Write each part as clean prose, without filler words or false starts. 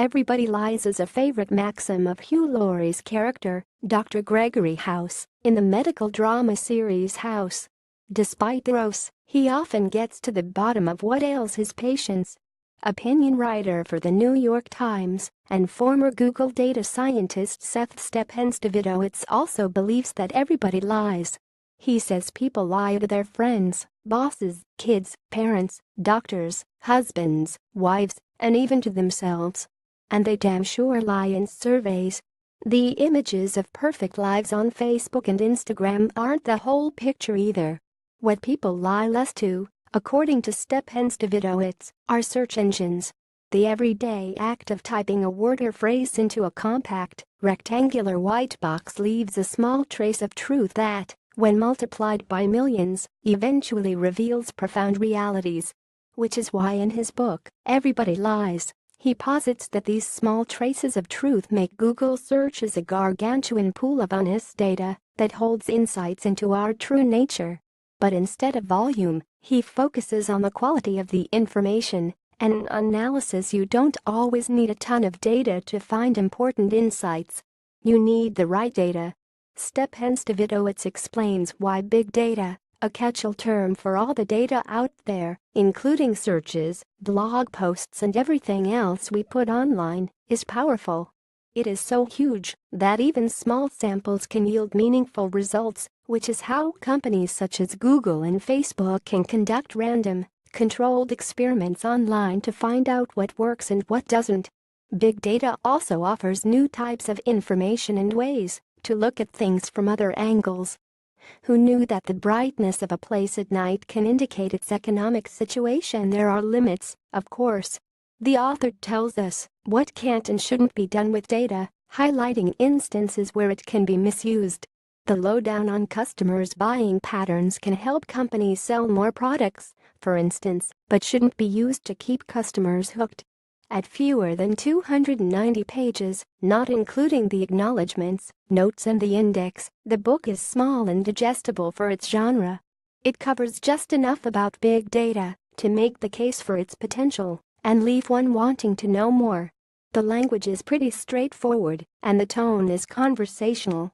Everybody lies is a favorite maxim of Hugh Laurie's character, Dr. Gregory House, in the medical drama series House. Despite the gross, he often gets to the bottom of what ails his patients. Opinion writer for the New York Times and former Google data scientist Seth Stephens-Davidowitz also believes that everybody lies. He says people lie to their friends, bosses, kids, parents, doctors, husbands, wives, and even to themselves. And they damn sure lie in surveys. The images of perfect lives on Facebook and Instagram aren't the whole picture either. What people lie less to, according to Stephens-Davidowitz, are search engines. The everyday act of typing a word or phrase into a compact, rectangular white box leaves a small trace of truth that, when multiplied by millions, eventually reveals profound realities. Which is why in his book, Everybody Lies, he posits that these small traces of truth make Google searches a gargantuan pool of honest data that holds insights into our true nature. But instead of volume, he focuses on the quality of the information. And in analysis, you don't always need a ton of data to find important insights. You need the right data. Stephens-Davidowitz explains why big data, a catch-all term for all the data out there, including searches, blog posts and everything else we put online, is powerful. It is so huge that even small samples can yield meaningful results, which is how companies such as Google and Facebook can conduct random, controlled experiments online to find out what works and what doesn't. Big data also offers new types of information and ways to look at things from other angles. Who knew that the brightness of a place at night can indicate its economic situation? There are limits, of course. The author tells us what can't and shouldn't be done with data, highlighting instances where it can be misused. The lowdown on customers' buying patterns can help companies sell more products, for instance, but shouldn't be used to keep customers hooked. At fewer than 290 pages, not including the acknowledgments, notes and the index, the book is small and digestible for its genre. It covers just enough about big data to make the case for its potential and leave one wanting to know more. The language is pretty straightforward and the tone is conversational.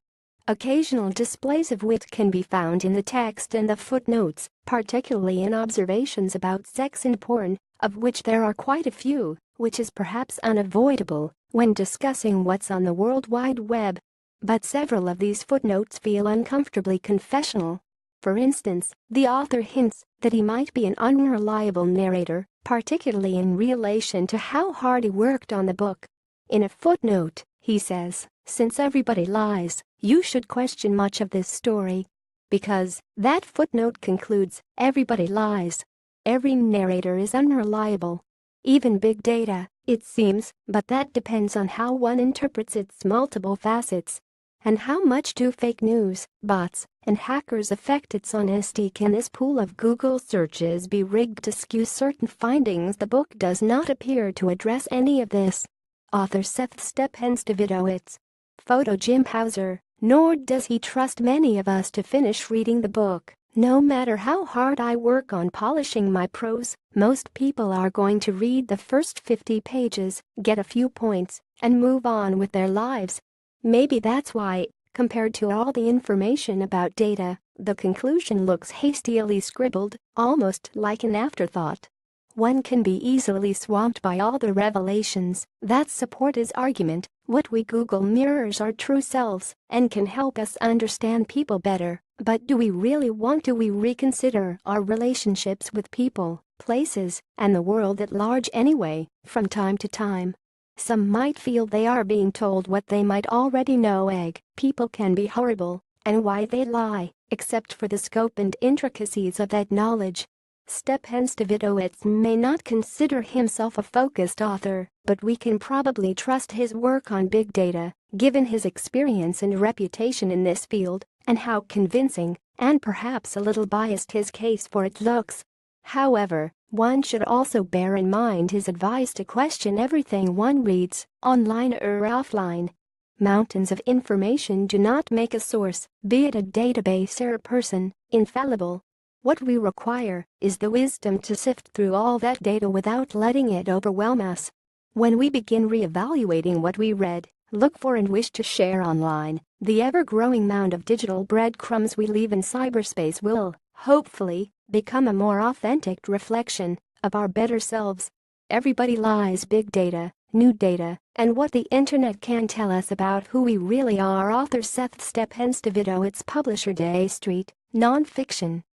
Occasional displays of wit can be found in the text and the footnotes, particularly in observations about sex and porn, of which there are quite a few, which is perhaps unavoidable when discussing what's on the World Wide Web. But several of these footnotes feel uncomfortably confessional. For instance, the author hints that he might be an unreliable narrator, particularly in relation to how hard he worked on the book. In a footnote, he says, "Since everybody lies, you should question much of this story." Because, that footnote concludes, everybody lies. Every narrator is unreliable. Even big data, it seems, but that depends on how one interprets its multiple facets. And how much do fake news, bots, and hackers affect its honesty? Can this pool of Google searches be rigged to skew certain findings? The book does not appear to address any of this. Author Seth Stephens-Davidowitz. Photo Jim Hauser, nor does he trust many of us to finish reading the book. No matter how hard I work on polishing my prose, most people are going to read the first 50 pages, get a few points, and move on with their lives. Maybe that's why, compared to all the information about data, the conclusion looks hastily scribbled, almost like an afterthought. One can be easily swamped by all the revelations that support his argument. What we Google mirrors our true selves and can help us understand people better. But do we really want to? We reconsider our relationships with people, places, and the world at large anyway, from time to time. Some might feel they are being told what they might already know. People can be horrible, and why they lie, except for the scope and intricacies of that knowledge. Stephens-Davidowitz may not consider himself a focused author, but we can probably trust his work on big data, given his experience and reputation in this field, and how convincing, and perhaps a little biased, his case for it looks. However, one should also bear in mind his advice to question everything one reads, online or offline. Mountains of information do not make a source, be it a database or a person, infallible. What we require is the wisdom to sift through all that data without letting it overwhelm us. When we begin re-evaluating what we read, look for and wish to share online, the ever-growing mound of digital breadcrumbs we leave in cyberspace will, hopefully, become a more authentic reflection of our better selves. Everybody lies. Big data, new data, and what the internet can tell us about who we really are. Author Seth Stepenstevido. Its publisher Day Street, Nonfiction.